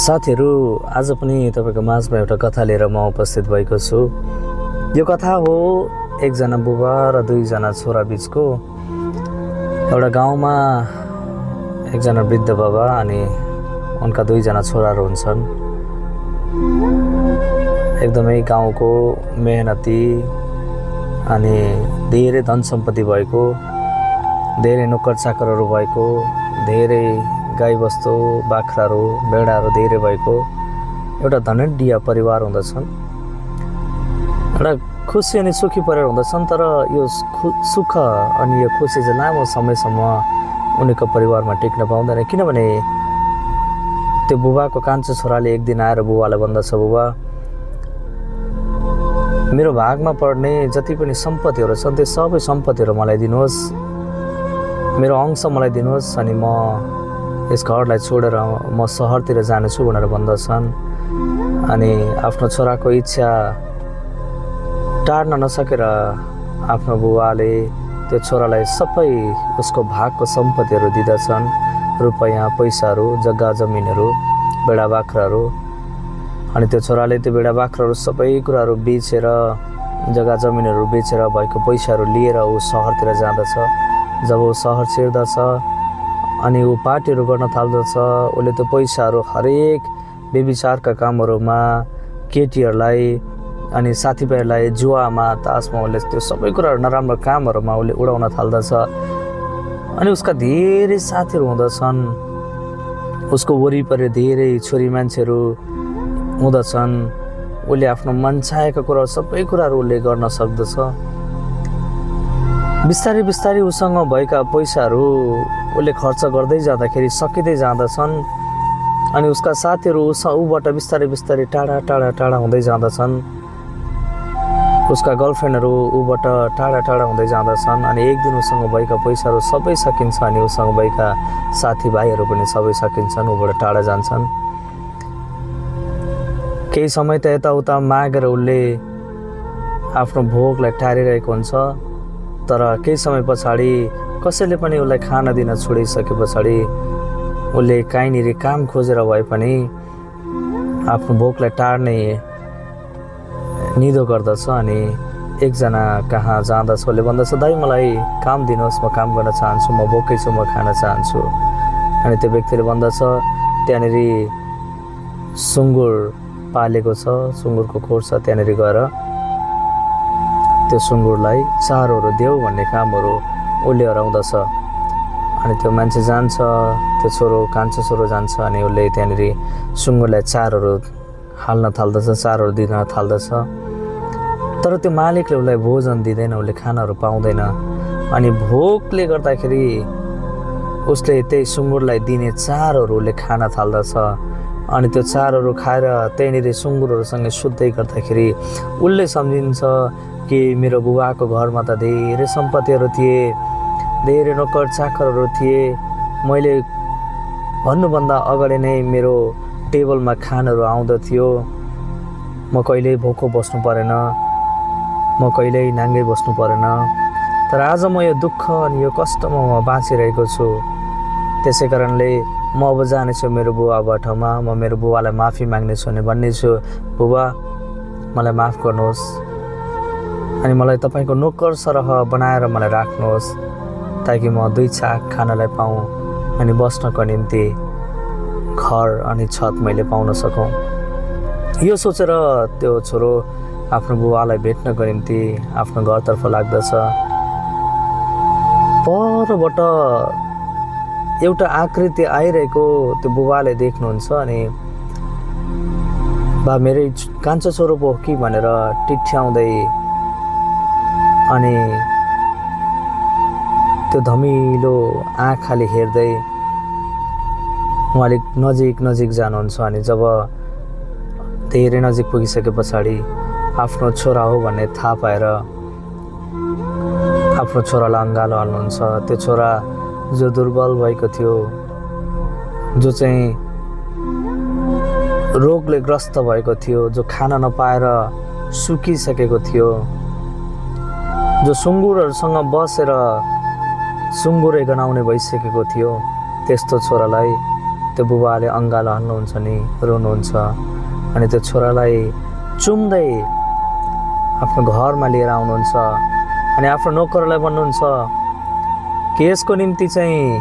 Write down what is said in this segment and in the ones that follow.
साथीहरू, आज पनि तपाईँको माझमा एउटा कथा लिएर म उपस्थित भएको छु। यो कथा हो एकजना बुबा र दुईजना छोरा बिचको। एउटा गाउँमा एकजना वृद्ध बाबा अनि उनका दुईजना छोराहरू हुन्छन्। एकदमै गाउँको मेहनती अनि धेरै धन सम्पत्ति भएको, धेरै नोकर चाकरहरू भएको, धेरै गाईबस्तु बाख्राहरू भेडाहरू धेरै भएको एउटा धनढिया परिवार हुँदछन्। एउटा खुसी अनि सुखी परिवार हुँदछन्। तर यो सुख अनि यो खुसी चाहिँ लामो समयसम्म उनीको परिवारमा टिक्न पाउँदैन। किनभने त्यो बुबाको कान्छो छोराले एक दिन आएर बुबालाई भन्दछ, बुबा, मेरो भागमा पर्ने जति पनि सम्पत्तिहरू छन् त्यो सबै सम्पत्तिहरू मलाई दिनुहोस्, मेरो अंश मलाई दिनुहोस्, अनि म यस घरलाई छोडेर म सहरतिर जानेछु भनेर भन्दछन्। अनि आफ्नो छोराको इच्छा टार्न नसकेर आफ्नो बुबाले त्यो छोरालाई सबै उसको भागको सम्पत्तिहरू दिँदछन्। रुपैयाँ पैसाहरू, जग्गा जमिनहरू, भेडा बाख्राहरू। अनि त्यो छोराले त्यो भेडा बाख्राहरू सबै कुराहरू बेचेर, जग्गा जमिनहरू बेचेर भएको पैसाहरू लिएर ऊ सहरतिर जाँदछ। जब ऊ सहर छिर्दछ अनि ऊ पार्टीहरू गर्न थाल्दछ, उसले त्यो पैसाहरू हरेक व्यभिचारका कामहरूमा, केटीहरूलाई अनि साथीभाइहरूलाई जुवामा, तासमा उसले त्यो सबै कुराहरू नराम्रो कामहरूमा उसले उडाउन थाल्दछ। अनि उसका धेरै साथीहरू हुँदछन्, उसको वरिपरि धेरै छोरी मान्छेहरू हुँदछन्। उसले आफ्नो मन चाहेका कुराहरू सबै कुराहरू उसले गर्न सक्दछ। बिस्तारै बिस्तारै उसँग भएका पैसाहरू उसले खर्च गर्दै जाँदाखेरि सकिँदै जाँदछन्। अनि उसका साथीहरू ऊबाट बिस्तारै बिस्तारै टाढा टाढा टाढा हुँदै जाँदछन्। उसका गर्लफ्रेन्डहरू ऊबाट टाढा टाढा हुँदै जाँदछन्। अनि एक दिन उसँग भएका पैसाहरू सबै सकिन्छ अनि उसँग भएका साथीभाइहरू पनि सबै सकिन्छन्, ऊबाट टाढा जान्छन्। केही समय त यताउता मागेर उसले आफ्नो भोकलाई टारिरहेको हुन्छ। तर केही समय पछाडि कसैले पनि उसलाई खाना दिन छोडिसके पछाडि उसले काहीँनिर काम खोजेर भए पनि आफ्नो भोकलाई टार्ने निधो गर्दछ। अनि एकजना कहाँ जाँदछ, उसले भन्दछ, दाइ मलाई काम दिनुहोस्, म काम गर्न चाहन्छु, म भोकै छु, म खान चाहन्छु। अनि त्यो व्यक्तिले भन्दछ, त्यहाँनिर सुँगुर पालेको छ, सुँगुरको खोर छ, त्यहाँनिर गएर त्यो सुँगुरलाई चारोहरू देऊ भन्ने कामहरू उसले हराउँदछ। अनि त्यो मान्छे जान्छ, त्यो कान्छो छोरो जान्छ अनि उसले त्यहाँनिर सुँगुरलाई चारोहरू हाल्न थाल्दछ, चारोहरू दिन थाल्दछ। तर त्यो मालिकले उसलाई भोजन दिँदैन, उसले खानाहरू पाउँदैन। अनि भोकले गर्दाखेरि उसले त्यही सुँगुरलाई दिने चारोहरू उसले खान थाल्दछ। अनि त्यो चारोहरू खाएर त्यहीँनिर सुँगुरहरूसँग सुत्दै गर्दाखेरि उसले सम्झिन्छ कि मेरो बुबाको घरमा त धेरै सम्पत्तिहरू थिए, धेरै नोकर चाकरहरू थिए। मैले भन्नुभन्दा अगाडि नै मेरो टेबलमा खानाहरू आउँदथ्यो। म कहिल्यै भोको बस्नु परेन, म कहिल्यै नाङ्गै बस्नु परेन। तर आज म यो दुःख अनि यो कष्टमा म बाँचिरहेको छु। त्यसै कारणले म अब जानेछु मेरो बुबाबाटमा, म मेरो बुबालाई माफी माग्नेछु अनि भन्नेछु, बुबा मलाई माफ गर्नुहोस् अनि मलाई तपाईँको नोकर सरह बनाएर मलाई राख्नुहोस्, ताकि म दुई छाक खानालाई पाऊँ अनि बस्नको निम्ति घर अनि छत मैले पाउन सकौँ। यो सोचेर त्यो छोरो आफ्नो बुबालाई भेट्नको निम्ति आफ्नो घरतर्फ लाग्दछ। परबाट एउटा आकृति आइरहेको त्यो बुबाले देख्नुहुन्छ। अनि बा मेरै कान्छो छोरो पो कि भनेर टिठ्याउँदै अनि त्यो धमिलो आँखाले हेर्दै उहाँले नजिक नजिक जानुहुन्छ। अनि जब धेरै नजिक पुगिसके पछाडि आफ्नो छोरा हो भन्ने थाहा पाएर आफ्नो छोरालाई अँगालो हाल्नुहुन्छ। त्यो छोरा जो दुर्बल भएको थियो, जो चाहिँ रोगले ग्रस्त भएको थियो, जो खाना नपाएर सुकिसकेको थियो, जो सुँगुरहरूसँग बसेर सुँगुरै गनाउने भइसकेको थियो, त्यस्तो छोरालाई त्यो बुबाले अङ्गालो हाल्नुहुन्छ नि, रुनुहुन्छ। अनि त्यो छोरालाई चुम्दै आफ्नो घरमा लिएर आउनुहुन्छ अनि आफ्नो नोकरलाई भन्नुहुन्छ कि यसको निम्ति चाहिँ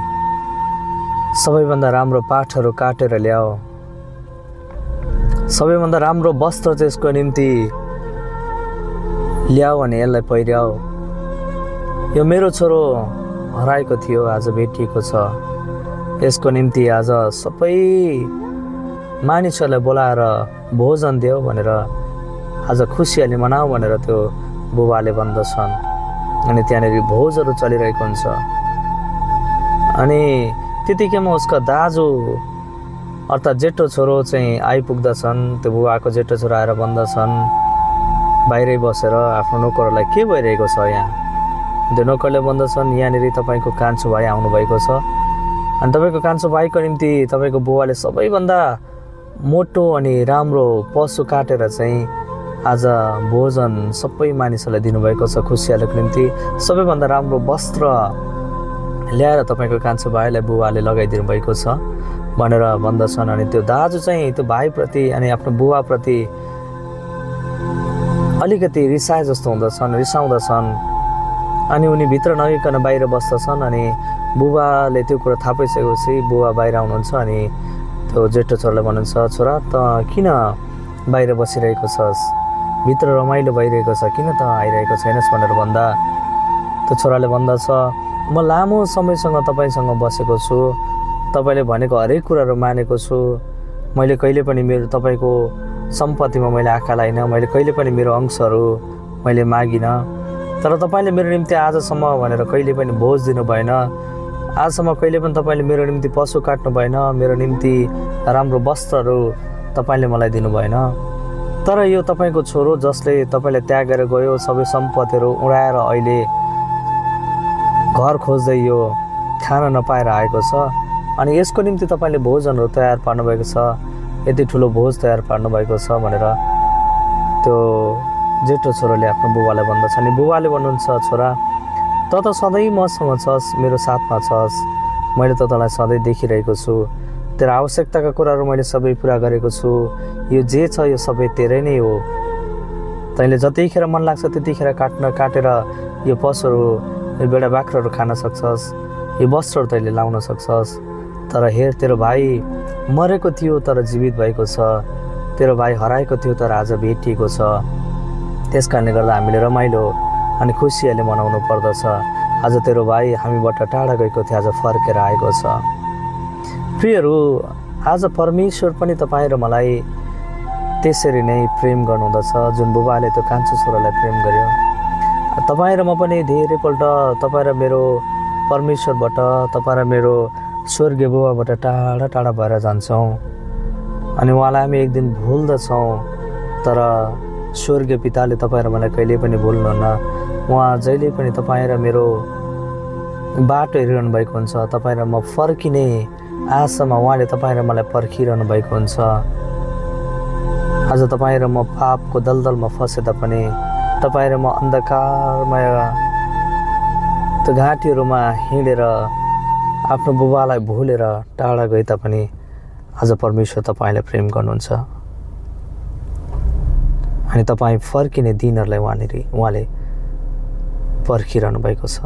सबैभन्दा राम्रो पाठहरू काटेर ल्याऊ, सबैभन्दा राम्रो वस्त्र चाहिँ यसको निम्ति ल्याऊ अनि यसलाई पहिर्याऊ। यो मेरो छोरो हराएको थियो, आज भेटिएको छ। यसको निम्ति आज सबै मानिसहरूलाई बोलाएर भोजन देऊ भनेर आज खुसियाली मनाऊ भनेर त्यो बुबाले भन्दछन्। अनि त्यहाँनिर भोजहरू चलिरहेको हुन्छ। अनि त्यतिकैमा उसका दाजु अर्थात् जेठो छोरो चाहिँ आइपुग्दछन्। त्यो बुबाको जेठो छोरो आएर भन्दछन् बाहिरै बसेर आफ्नो नोकरलाई के भइरहेको छ यहाँ। त्यो नोकरले भन्दछन् यहाँनिर तपाईँको कान्छो भाइ आउनुभएको छ अनि तपाईँको कान्छो भाइको निम्ति तपाईँको बुबाले सबैभन्दा मोटो अनि राम्रो पशु काटेर चाहिँ आज भोजन सबै मानिसहरूलाई दिनुभएको छ। खुसियालीको निम्ति सबैभन्दा राम्रो वस्त्र ल्याएर तपाईँको कान्छो भाइलाई बुबाले लगाइदिनु भएको छ भनेर भन्दछन्। अनि त्यो दाजु चाहिँ त्यो भाइप्रति अनि आफ्नो बुबाप्रति अलिकति रिसाए जस्तो हुँदछन्, रिसाउँदछन्। अनि उनी भित्र नगइकन बाहिर बस्दछन्। अनि बुबाले त्यो कुरा थाहा पाइसकेपछि बुबा बाहिर आउनुहुन्छ। अनि त्यो जेठो छोरालाई भन्नुहुन्छ छोरा त किन बाहिर बसिरहेको छस्, भित्र रमाइलो भइरहेको छ, किन त आइरहेको छैनस् भनेर भन्दा त्यो छोराले भन्दछ म लामो समयसँग तपाईँसँग बसेको छु, तपाईँले भनेको हरेक कुराहरू मानेको छु, मैले कहिले पनि मेरो तपाईँको सम्पत्तिमा मैले आँखा लाइनँ, मैले कहिले पनि मेरो अंशहरू मैले मागिनँ। तर तपाईँले मेरो निम्ति आजसम्म भनेर कहिले पनि बोझ दिनु भएन, आजसम्म कहिले पनि तपाईँले मेरो निम्ति पशु काट्नु भएन, मेरो निम्ति राम्रो वस्त्रहरू तपाईँले मलाई दिनु भएन। तर यो तपाईँको छोरो जसले तपाईँलाई त्यागेर गयो, सबै सम्पत्तिहरू उडाएर अहिले घर खोज्दै यो खान नपाएर आएको छ अनि यसको निम्ति तपाईँले भोजनहरू तयार पार्नुभएको छ, यति ठुलो भोज तयार पार्नुभएको छ भनेर त्यो जेठो छोरोले आफ्नो बुबालाई भन्दछ। अनि बुबाले भन्नुहुन्छ छोरा त सधैँ मसँग छस्, मेरो साथमा छस्, मैले त तँलाई सधैँ देखिरहेको छु, तेरो आवश्यकताका कुराहरू मैले सबै पुरा गरेको छु, यो जे छ यो सबै तेरै नै हो, तैँले जतिखेर मन लाग्छ त्यतिखेर काटेर यो पशुहरू यो बेडा बाख्राहरू खान सक्छस्, यो वस्त्रहरू तैँले लाउन सक्छस्। तर हेर तेरो भाइ मरेको थियो तर जीवित भएको छ, तेरो भाइ हराएको थियो तर आज भेटिएको छ। त्यस कारणले गर्दा हामीले रमाइलो अनि खुसियाली मनाउनु पर्दछ। आज तेरो भाइ हामीबाट टाढा गएको थियो, आज फर्केर आएको छ। प्रियहरू, आज परमेश्वर पनि तपाईँ र मलाई त्यसरी नै प्रेम गर्नुहुँदछ जुन बुबाले त्यो कान्छो छोरालाई प्रेम गर्यो। तपाईँ र म पनि धेरैपल्ट तपाईँ र मेरो परमेश्वरबाट, तपाईँ र मेरो स्वर्गीय बुबाबाट टाढा टाढा भएर जान्छौँ अनि उहाँलाई हामी एक दिन भुल्दछौँ। तर स्वर्गीय पिताले तपाईँ र मलाई कहिले पनि भुल्नुहुन्न। उहाँ जहिले पनि तपाईँ र मेरो बाटो हेरिरहनु भएको हुन्छ। तपाईँ र म फर्किने आशामा उहाँले तपाईँ र मलाई पर्खिरहनु भएको हुन्छ। आज तपाईँ र म पापको दलदलमा फँसे तापनि, तपाईँ र म अन्धकारमय त्यो घाँटीहरूमा हिँडेर आफ्नो बुबालाई भुलेर टाढा गए तापनि आज परमेश्वर तपाईँलाई प्रेम गर्नुहुन्छ अनि तपाईँ फर्किने दिनहरूलाई उहाँले पर्खिरहनु भएको छ।